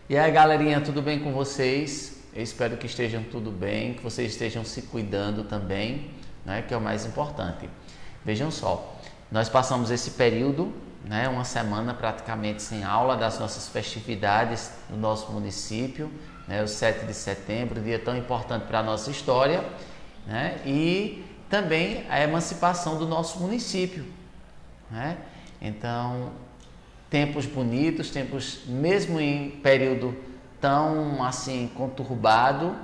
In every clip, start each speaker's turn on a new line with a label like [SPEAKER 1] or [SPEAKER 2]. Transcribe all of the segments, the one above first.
[SPEAKER 1] E aí, galerinha, tudo bem com vocês? Eu espero que estejam tudo bem, que vocês estejam se cuidando também, né, que é o mais importante. Vejam só, nós passamos esse período, né, uma semana praticamente sem aula das nossas festividades no nosso município, né, o 7 de setembro, dia tão importante para a nossa história, né, e também a emancipação do nosso município, né? Então, tempos bonitos, tempos mesmo em período tão assim conturbado,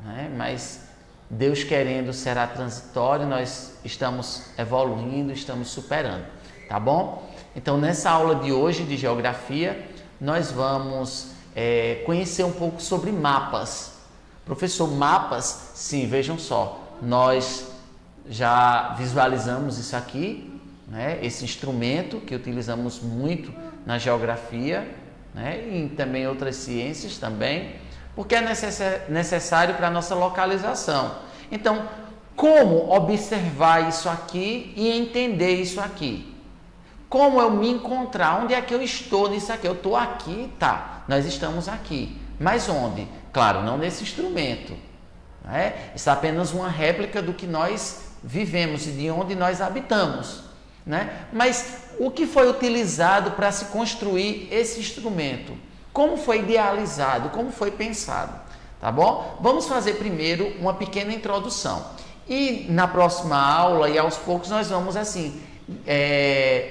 [SPEAKER 1] né? Mas Deus querendo será transitório, nós estamos evoluindo, estamos superando, tá bom? Então nessa aula de hoje de geografia, nós vamos conhecer um pouco sobre mapas. Professor, mapas, sim, vejam só, nós já visualizamos isso aqui, né? Esse instrumento que utilizamos muito na geografia, né? E também outras ciências também, porque é necessário para a nossa localização. Então, como observar isso aqui e entender isso aqui? Como eu me encontrar? Onde é que eu estou nisso aqui? Eu estou aqui, tá, nós estamos aqui, mas onde? Claro, não nesse instrumento, né? Isso é apenas uma réplica do que nós vivemos e de onde nós habitamos, né? Mas o que foi utilizado para se construir esse instrumento? Como foi idealizado? Como foi pensado? Tá bom? Vamos fazer primeiro uma pequena introdução. E na próxima aula e aos poucos nós vamos assim,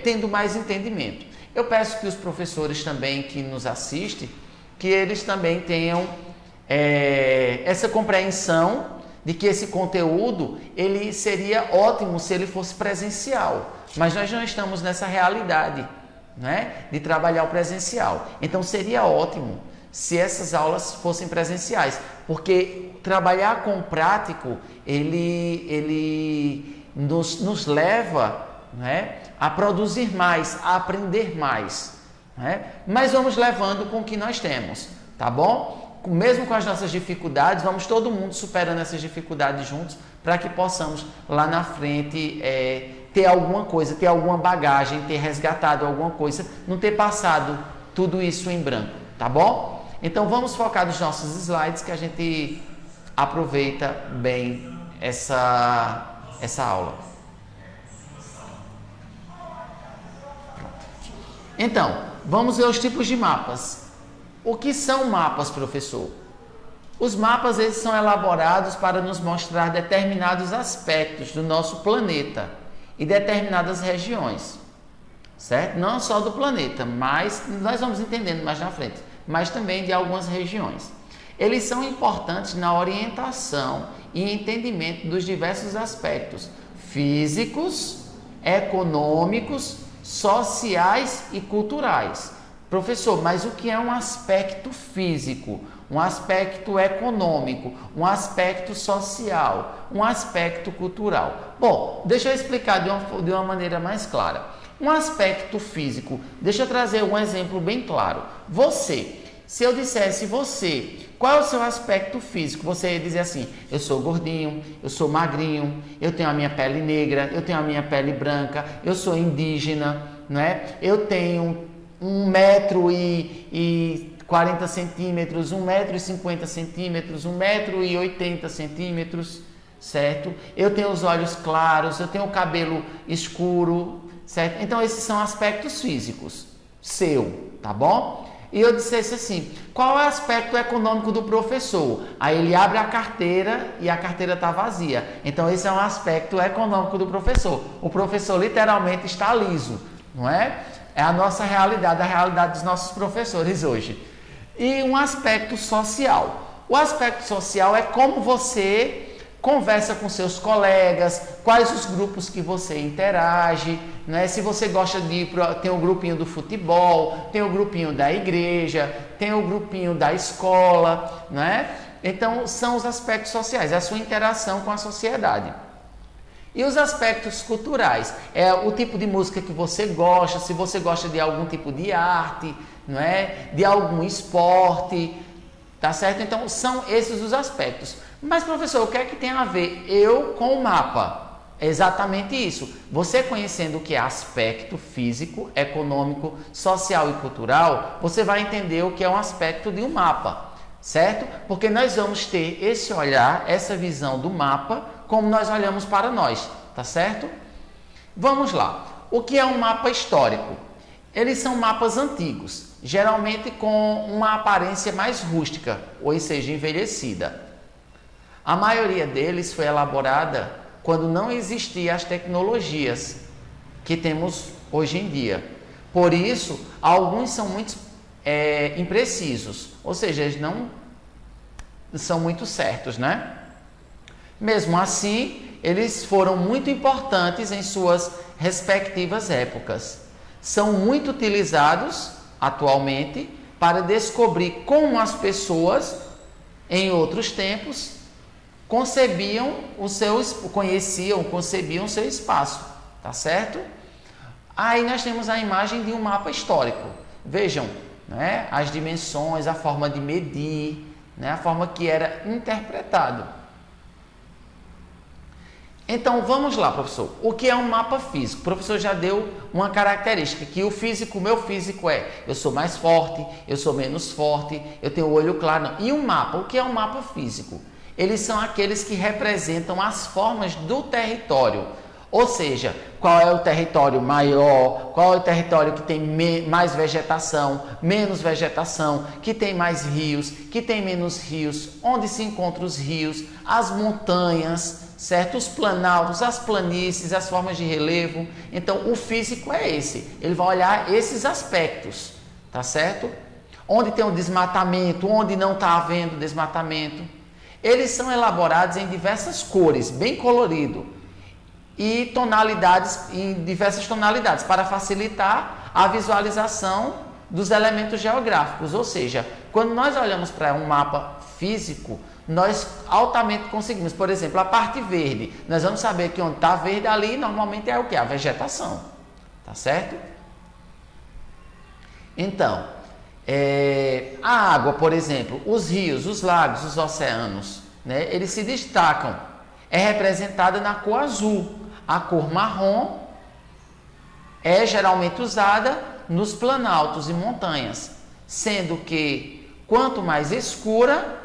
[SPEAKER 1] tendo mais entendimento. Eu peço que os professores também que nos assistem, que eles também tenham essa compreensão de que esse conteúdo ele seria ótimo se ele fosse presencial, mas nós não estamos nessa realidade, né, de trabalhar o presencial. Então seria ótimo se essas aulas fossem presenciais, porque trabalhar com o prático ele nos leva, né, a produzir mais, a aprender mais, né? Mas vamos levando com o que nós temos, tá bom? Mesmo com as nossas dificuldades, vamos todo mundo superando essas dificuldades juntos para que possamos lá na frente ter alguma coisa, ter alguma bagagem, ter resgatado alguma coisa, não ter passado tudo isso em branco, tá bom? Então vamos focar nos nossos slides que a gente aproveita bem essa aula. Então, vamos ver os tipos de mapas. O que são mapas, professor? Os mapas eles são elaborados para nos mostrar determinados aspectos do nosso planeta e determinadas regiões, certo? Não só do planeta, mas nós vamos entendendo mais na frente, mas também de algumas regiões. Eles são importantes na orientação e entendimento dos diversos aspectos físicos, econômicos, sociais e culturais. Professor, mas o que é um aspecto físico, um aspecto econômico, um aspecto social, um aspecto cultural? Bom, deixa eu explicar de uma maneira mais clara. Um aspecto físico, deixa eu trazer um exemplo bem claro. Se eu dissesse qual é o seu aspecto físico? Você ia dizer assim, eu sou gordinho, eu sou magrinho, eu tenho a minha pele negra, eu tenho a minha pele branca, eu sou indígena, né? Eu tenho 1,40 centímetros, 1,50 centímetros, 1,80 centímetros, certo? Eu tenho os olhos claros, eu tenho o cabelo escuro, certo? Então esses são aspectos físicos, tá bom? E eu dissesse assim, qual é o aspecto econômico do professor? Aí ele abre a carteira e a carteira está vazia. Então esse é um aspecto econômico do professor. O professor literalmente está liso, não é? É a nossa realidade, a realidade dos nossos professores hoje. E um aspecto social. O aspecto social é como você conversa com seus colegas, quais os grupos que você interage, né? Se você gosta de ir tem o grupinho do futebol, tem o grupinho da igreja, tem o grupinho da escola, né? Então são os aspectos sociais, é a sua interação com a sociedade. E os aspectos culturais, é o tipo de música que você gosta, se você gosta de algum tipo de arte, não é? De algum esporte, tá certo? Então são esses os aspectos. Mas professor, o que é que tem a ver eu com o mapa? É exatamente isso. Você conhecendo o que é aspecto físico, econômico, social e cultural, você vai entender o que é um aspecto de um mapa, certo? Porque nós vamos ter esse olhar, essa visão do mapa, como nós olhamos para nós, tá certo? Vamos lá. O que é um mapa histórico? Eles são mapas antigos, geralmente com uma aparência mais rústica, ou seja, envelhecida. A maioria deles foi elaborada quando não existiam as tecnologias que temos hoje em dia. Por isso, alguns são muito imprecisos, ou seja, eles não são muito certos, né? Mesmo assim, eles foram muito importantes em suas respectivas épocas. São muito utilizados atualmente para descobrir como as pessoas em outros tempos concebiam o seu espaço, tá certo? Aí nós temos a imagem de um mapa histórico. Vejam, né, as dimensões, a forma de medir, né, a forma que era interpretado. Então vamos lá, professor. O que é um mapa físico? O professor já deu uma característica, que o meu físico é: eu sou mais forte, eu sou menos forte, eu tenho o olho claro. Não. E um mapa? O que é um mapa físico? Eles são aqueles que representam as formas do território. Ou seja, qual é o território maior, qual é o território que tem mais vegetação, menos vegetação, que tem mais rios, que tem menos rios, onde se encontram os rios, as montanhas, certo? Os planaltos, as planícies, as formas de relevo. Então, o físico é esse. Ele vai olhar esses aspectos, tá certo? Onde tem o desmatamento, onde não está havendo desmatamento. Eles são elaborados em diversas cores, bem colorido, e tonalidades, em diversas tonalidades, para facilitar a visualização dos elementos geográficos. Ou seja, quando nós olhamos para um mapa físico, nós altamente conseguimos, por exemplo, a parte verde, nós vamos saber que onde está verde ali, normalmente é o que? A vegetação, tá certo? Então, a água, por exemplo, os rios, os lagos, os oceanos, né, eles se destacam, é representada na cor azul. A cor marrom é geralmente usada nos planaltos e montanhas, sendo que quanto mais escura,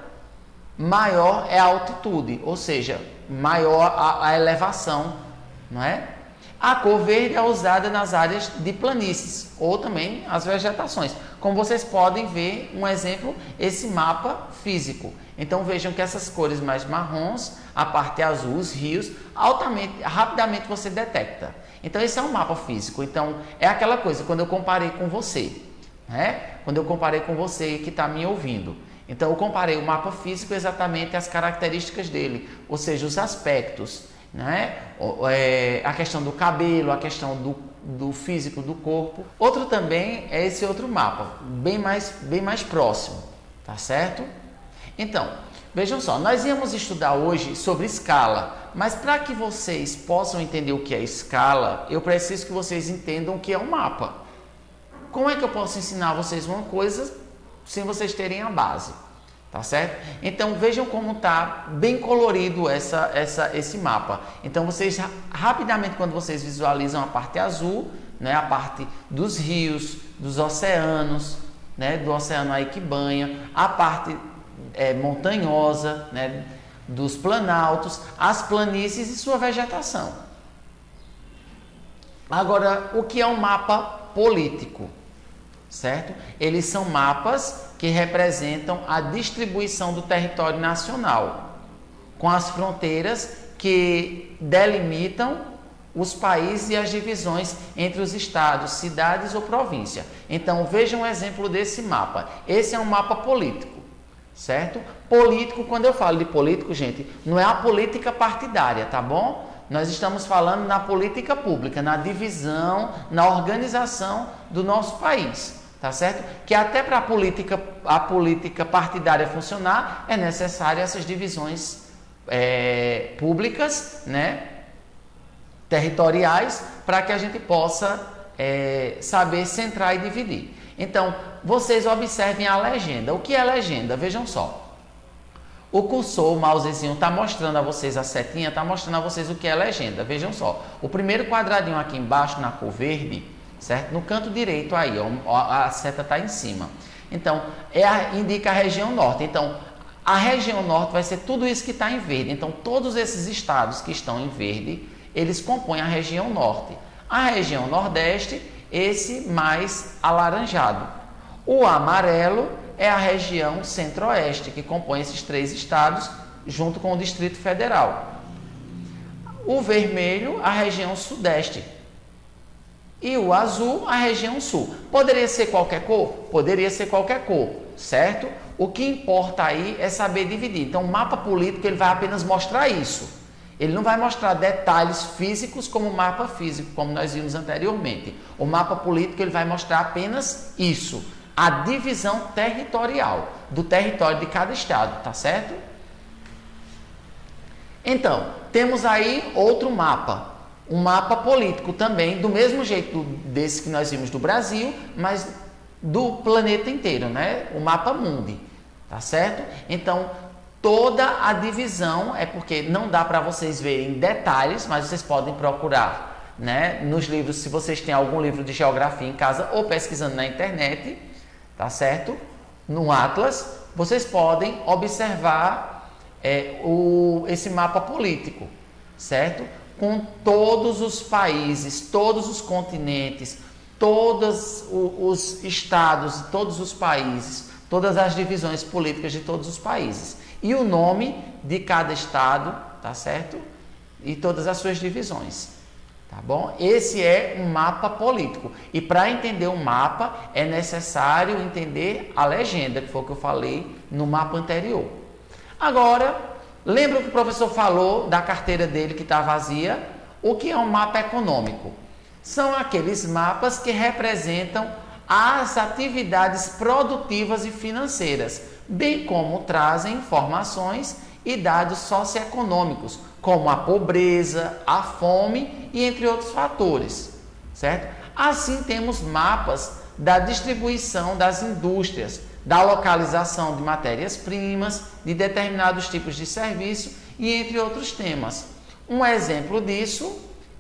[SPEAKER 1] maior é a altitude, ou seja, maior a elevação, não é? A cor verde é usada nas áreas de planícies ou também as vegetações. Como vocês podem ver, um exemplo, esse mapa físico. Então vejam que essas cores mais marrons, a parte azul, os rios, rapidamente você detecta. Então esse é um mapa físico. Então é aquela coisa, quando eu comparei com você, né? Quando eu comparei com você que está me ouvindo. Então eu comparei o mapa físico exatamente as características dele, ou seja, os aspectos, né? A questão do cabelo, a questão do físico do corpo. Outro também é esse outro mapa, bem mais próximo, tá certo? Então, vejam só, nós íamos estudar hoje sobre escala, mas para que vocês possam entender o que é escala, eu preciso que vocês entendam o que é um mapa. Como é que eu posso ensinar vocês uma coisa sem vocês terem a base? Tá certo? Então vejam como está bem colorido esse mapa. Então vocês rapidamente, quando vocês visualizam a parte azul, né, a parte dos rios, dos oceanos, né, do oceano aí que banha, a parte montanhosa, né, dos planaltos, as planícies e sua vegetação. Agora, o que é um mapa político? Certo? Eles são mapas que representam a distribuição do território nacional, com as fronteiras que delimitam os países e as divisões entre os estados, cidades ou província. Então, vejam um exemplo desse mapa. Esse é um mapa político, certo? Político, quando eu falo de político, gente, não é a política partidária, tá bom? Nós estamos falando na política pública, na divisão, na organização do nosso país, tá certo? Que até para a política partidária funcionar, é necessário essas divisões públicas, né, territoriais, para que a gente possa saber centrar e dividir. Então, vocês observem a legenda. O que é legenda? Vejam só. O cursor, o mousezinho, está mostrando a vocês a setinha, está mostrando a vocês o que é legenda. Vejam só, o primeiro quadradinho aqui embaixo, na cor verde, certo? No canto direito aí, ó, a seta está em cima. Então, indica a região norte. Então, a região norte vai ser tudo isso que está em verde. Então, todos esses estados que estão em verde, eles compõem a região norte. A região nordeste, esse mais alaranjado. O amarelo é a região centro-oeste, que compõe esses 3 estados, junto com o Distrito Federal. O vermelho, a região sudeste. E o azul, a região sul. Poderia ser qualquer cor? Poderia ser qualquer cor, certo? O que importa aí é saber dividir. Então, o mapa político ele vai apenas mostrar isso. Ele não vai mostrar detalhes físicos como o mapa físico, como nós vimos anteriormente. O mapa político ele vai mostrar apenas isso. A divisão territorial do território de cada estado, tá certo? Então, temos aí outro mapa, um mapa político também, do mesmo jeito desse que nós vimos do Brasil, mas do planeta inteiro, né? O mapa mundi, tá certo? Então, toda a divisão é porque não dá para vocês verem detalhes, mas vocês podem procurar, né? Nos livros, se vocês têm algum livro de geografia em casa ou pesquisando na internet, tá certo? No Atlas, vocês podem observar esse mapa político, certo? Com todos os países, todos os continentes, todos os estados, todos os países, todas as divisões políticas de todos os países. E o nome de cada estado, tá certo? E todas as suas divisões. Tá bom? Esse é um mapa político. E para entender o mapa, é necessário entender a legenda, que foi o que eu falei no mapa anterior. Agora, lembra que o professor falou da carteira dele que está vazia? O que é um mapa econômico? São aqueles mapas que representam as atividades produtivas e financeiras, bem como trazem informações e dados socioeconômicos, como a pobreza, a fome e entre outros fatores, certo? Assim temos mapas da distribuição das indústrias, da localização de matérias-primas, de determinados tipos de serviço e entre outros temas. Um exemplo disso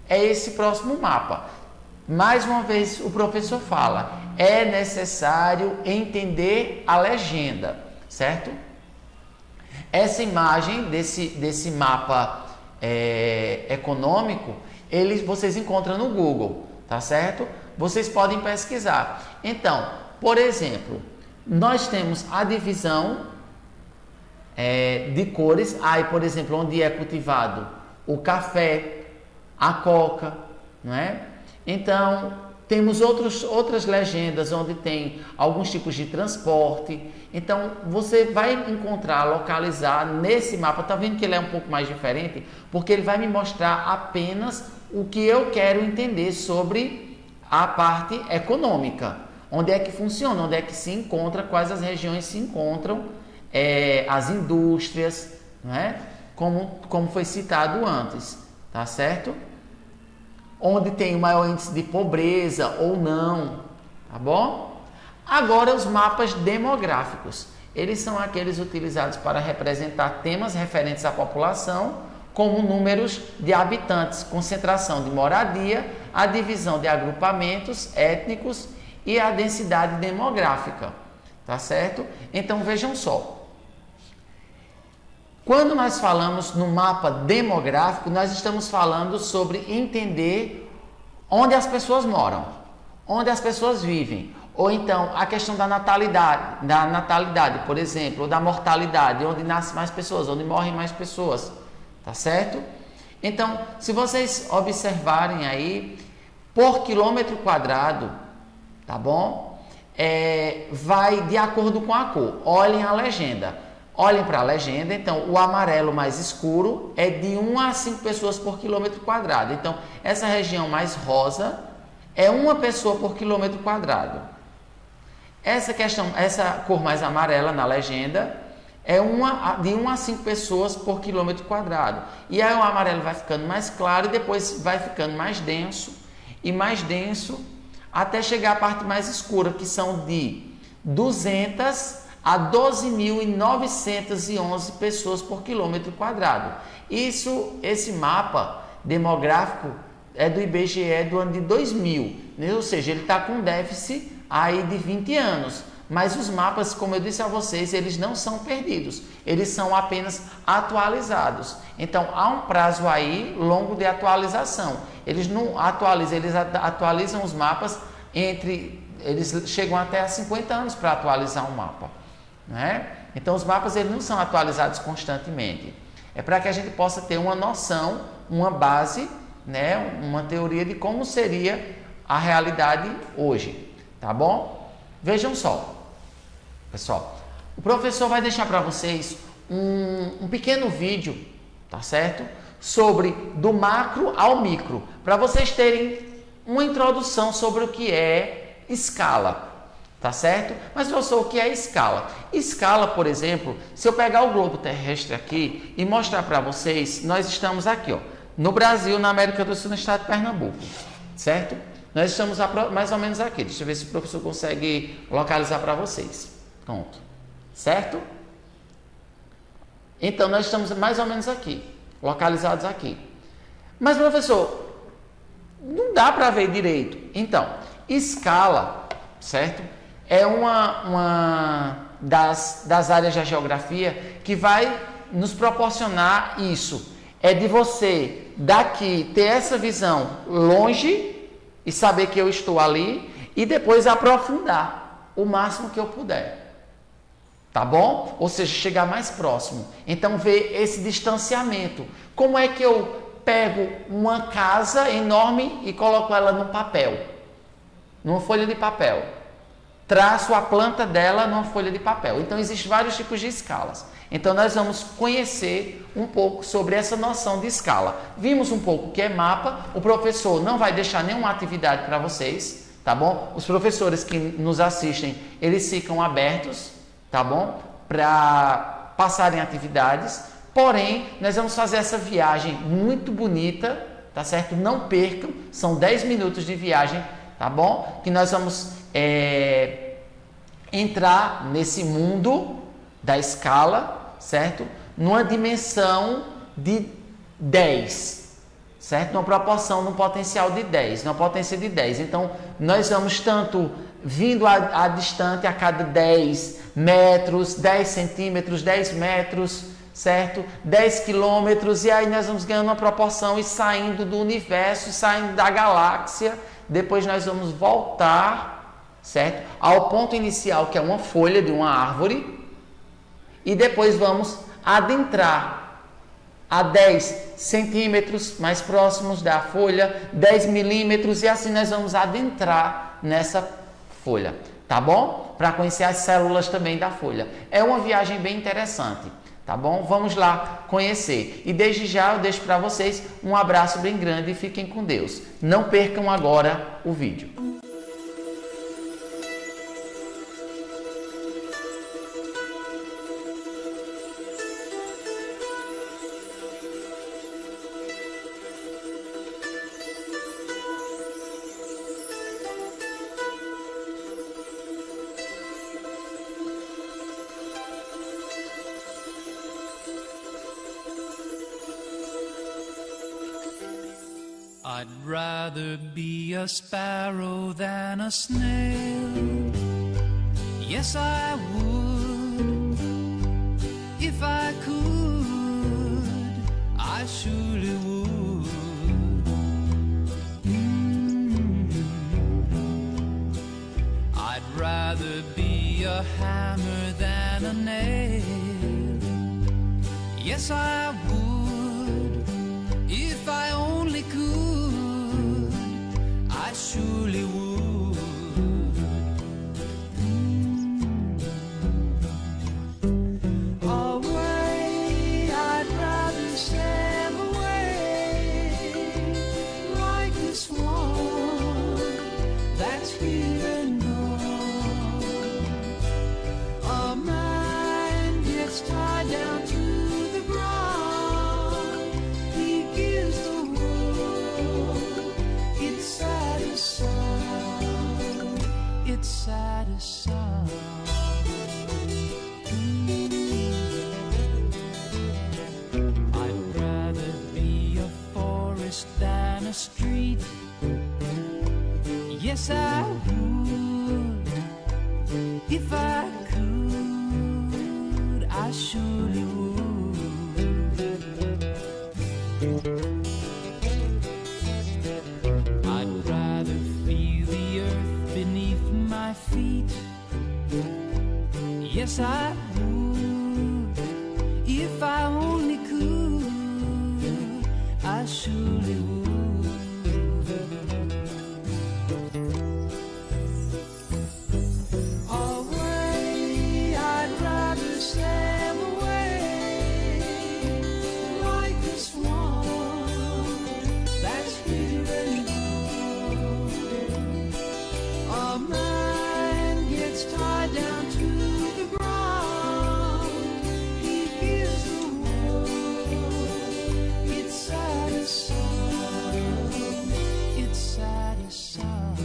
[SPEAKER 1] é esse próximo mapa. Mais uma vez o professor fala, é necessário entender a legenda, certo? Essa imagem desse mapa econômico, vocês encontram no Google, tá certo? Vocês podem pesquisar. Então, por exemplo, nós temos a divisão de cores, aí, por exemplo, onde é cultivado o café, a coca, não é? Então, temos outras legendas onde tem alguns tipos de transporte. Então, você vai encontrar, localizar nesse mapa, tá vendo que ele é um pouco mais diferente? Porque ele vai me mostrar apenas o que eu quero entender sobre a parte econômica. Onde é que funciona, onde é que se encontra, quais as regiões se encontram, as indústrias, não é? Como foi citado antes, tá certo? Onde tem o maior índice de pobreza ou não, tá bom? Agora os mapas demográficos, eles são aqueles utilizados para representar temas referentes à população, como números de habitantes, concentração de moradia, a divisão de agrupamentos étnicos e a densidade demográfica, tá certo? Então vejam só. Quando nós falamos no mapa demográfico, nós estamos falando sobre entender onde as pessoas moram, onde as pessoas vivem, ou então a questão da natalidade, por exemplo, ou da mortalidade, onde nascem mais pessoas, onde morrem mais pessoas, tá certo? Então, se vocês observarem aí, por quilômetro quadrado, tá bom? Vai de acordo com a cor. Olhem a legenda. Olhem para a legenda, então o amarelo mais escuro é de 1 a 5 pessoas por quilômetro quadrado. Então, essa região mais rosa é 1 pessoa por quilômetro quadrado. Essa cor mais amarela na legenda é de 1 a 5 pessoas por quilômetro quadrado. E aí o amarelo vai ficando mais claro e depois vai ficando mais denso até chegar à parte mais escura, que são de 200 a 12.911 pessoas por quilômetro quadrado. Esse mapa demográfico é do IBGE do ano de 2000, né? Ou seja, ele está com um déficit aí de 20 anos. Mas os mapas, como eu disse a vocês, eles não são perdidos, eles são apenas atualizados. Então, há um prazo aí longo de atualização. Eles não atualizam, eles atualizam os mapas eles chegam até a 50 anos para atualizar um mapa, né? Então, os mapas eles não são atualizados constantemente. É para que a gente possa ter uma noção, uma base, né? Uma teoria de como seria a realidade hoje, tá bom? Vejam só. Pessoal, o professor vai deixar para vocês um pequeno vídeo, tá certo? Sobre do macro ao micro, para vocês terem uma introdução sobre o que é escala, tá certo? Mas professor, o que é escala? Escala, por exemplo, se eu pegar o globo terrestre aqui e mostrar para vocês, nós estamos aqui, ó, no Brasil, na América do Sul, no estado de Pernambuco, certo? Nós estamos mais ou menos aqui. Deixa eu ver se o professor consegue localizar para vocês. Pronto. Certo? Então, nós estamos mais ou menos aqui. Localizados aqui. Mas, professor, não dá para ver direito. Então, escala, certo? É uma das áreas da geografia que vai nos proporcionar isso. É de você, daqui, ter essa visão longe e saber que eu estou ali e depois aprofundar o máximo que eu puder. Tá bom? Ou seja, chegar mais próximo. Então, ver esse distanciamento. Como é que eu pego uma casa enorme e coloco ela no papel? Numa folha de papel. Traço a planta dela numa folha de papel. Então, existem vários tipos de escalas. Então, nós vamos conhecer um pouco sobre essa noção de escala. Vimos um pouco o que é mapa. O professor não vai deixar nenhuma atividade para vocês, tá bom? Os professores que nos assistem, eles ficam abertos, tá bom? Para passarem atividades. Porém, nós vamos fazer essa viagem muito bonita, tá certo? Não percam, são 10 minutos de viagem, tá bom? Que nós vamos entrar nesse mundo da escala, certo? Numa dimensão de 10, certo? Numa proporção, num potencial de 10, numa potência de 10. Então, nós vamos tanto vindo a distante a cada 10 metros, 10 centímetros, 10 metros, certo? 10 quilômetros, e aí nós vamos ganhando uma proporção e saindo do universo, saindo da galáxia. Depois nós vamos voltar, certo? Ao ponto inicial, que é uma folha de uma árvore, e depois vamos adentrar a 10 centímetros mais próximos da folha, 10 milímetros, e assim nós vamos adentrar nessa folha, tá bom? Para conhecer as células também da folha. É uma viagem bem interessante, tá bom? Vamos lá conhecer. E desde já eu deixo para vocês um abraço bem grande e fiquem com Deus. Não percam agora o vídeo.
[SPEAKER 2] I'd rather be a sparrow than a snail. Yes, I would. If I could, I surely would. I'd rather be a hammer than a nail. Yes, I would. If I only could, I surely would. Away, I'd rather sail away, like the swan that's here and gone. A man gets tied down to the ground. He gives the world its satisfied. Yes, I would. If I could, I surely would. I'd rather feel the earth beneath my feet. Yes, I would. If I only could, I surely would. Away, I'd rather sail away like the swan that's here and gone. A man gets tied down to the ground. He gives the world its saddest song. Its saddest song.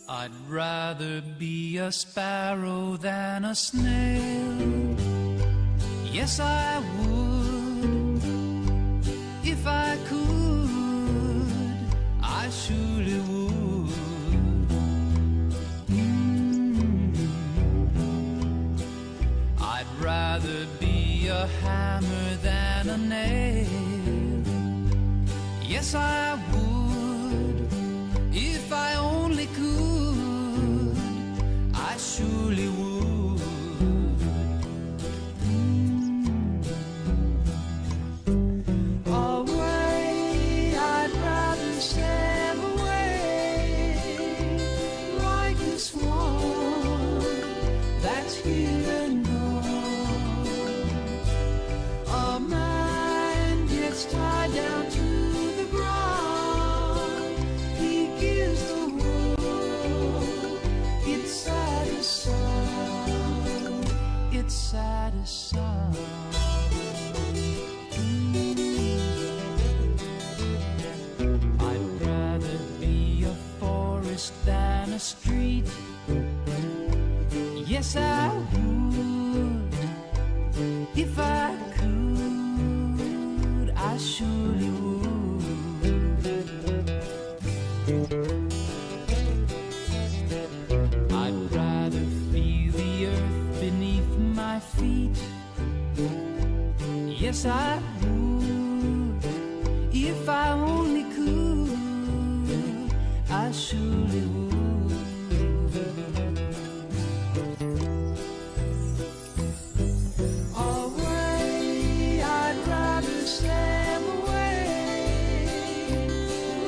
[SPEAKER 2] I'd rather be a sparrow than a snail. Yes, I would. If I could, I surely would. I'd rather be a hammer than a nail. Yes, I would. If I only could, I surely would. Away, I'd rather sail away like the swan that's here and gone. A man gets tied down to the ground. He gives the world its saddest song. Its saddest song. I'd rather be a forest than a street. Yes, I would. If I could, I surely would. I'd rather feel the earth beneath my feet. Yes, I would. If I only could, I surely would. Away, I'd rather sail away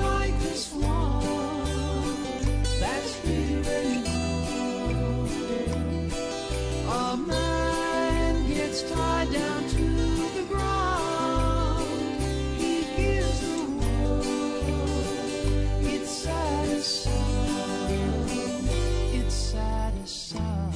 [SPEAKER 2] like the swan that's here and gone. A man gets tied down to the ground. He gives the world its saddest song. Its saddest song.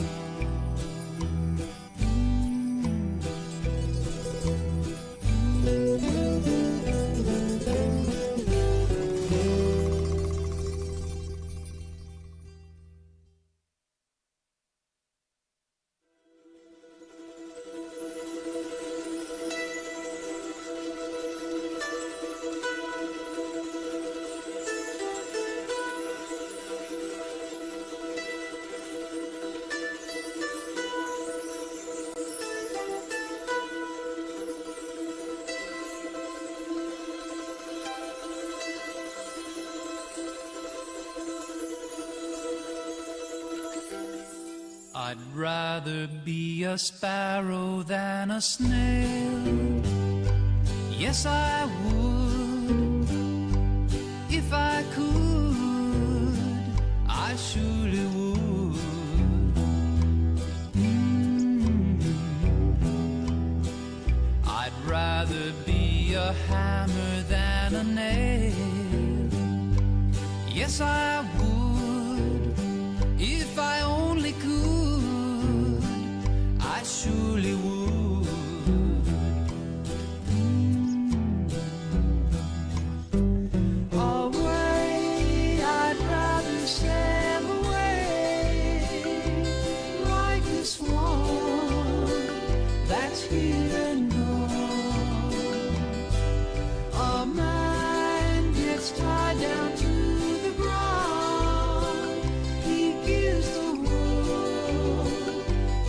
[SPEAKER 2] I'd rather be a sparrow than a snail. Yes, I would. If I could, I surely would. rather be a hammer than a nail. Yes, I would, if I only could, I surely would. Away, I'd rather sail away like the swan that's here and gone. A man gets tied down to the ground. He gives the world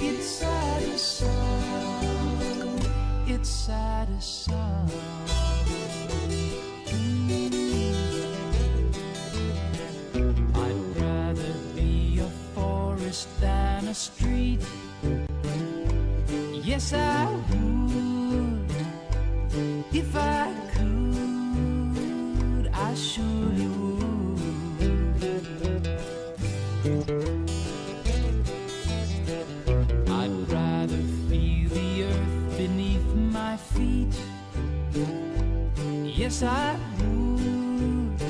[SPEAKER 2] its saddest song. Its saddest song. I'd rather be a forest than a street. Yes, I would, if I could, I surely would. I'd rather feel the earth beneath my feet. Yes, I would,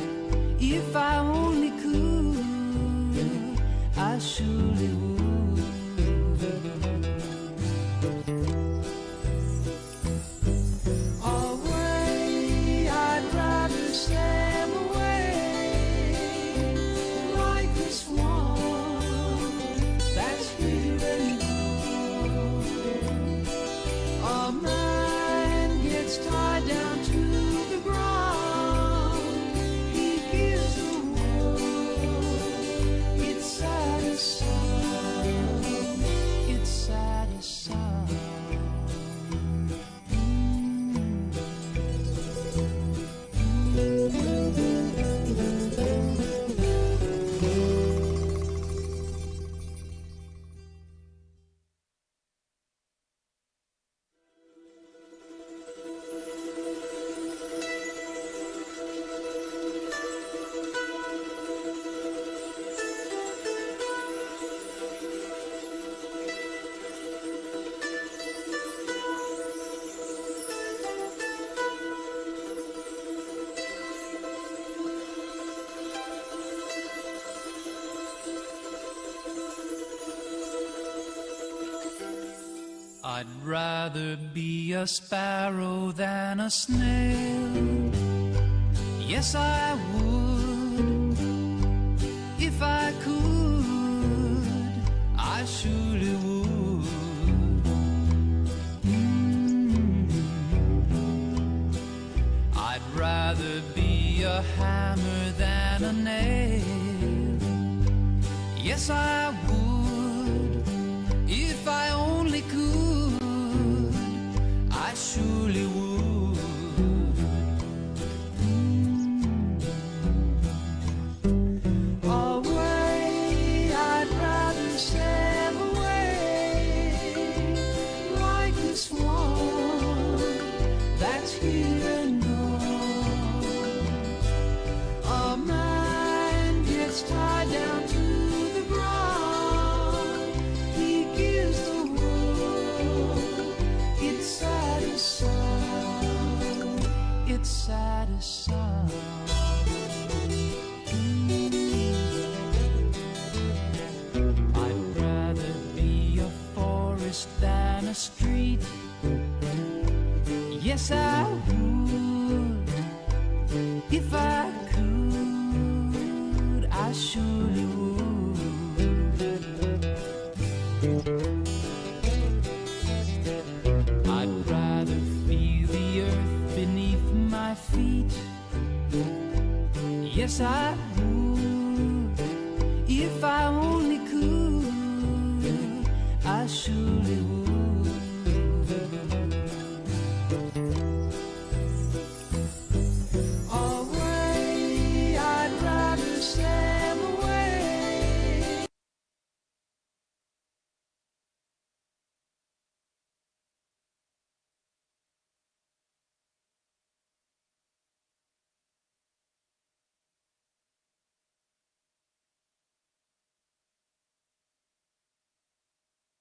[SPEAKER 2] if I only could, I surely would. Away, I'd rather sail away like the swan that's here and gone. A man gets tied down to the ground. He gives the world its saddest song. Its saddest song. I'd rather be a sparrow than a snail. Yes, I would, if I could, I surely would. I'd rather be a hammer than a nail. Yes, I would, if I only could, I surely would. Away, I'd rather sail away like the swan that's here and gone. A man gets tied down to the ground. He gives the world its saddest song. Its saddest song. I'd rather be a forest than a street. Yes, I would, if I could, I surely would. I'd rather feel the earth beneath my feet. Yes, I would, if I only could, I surely would.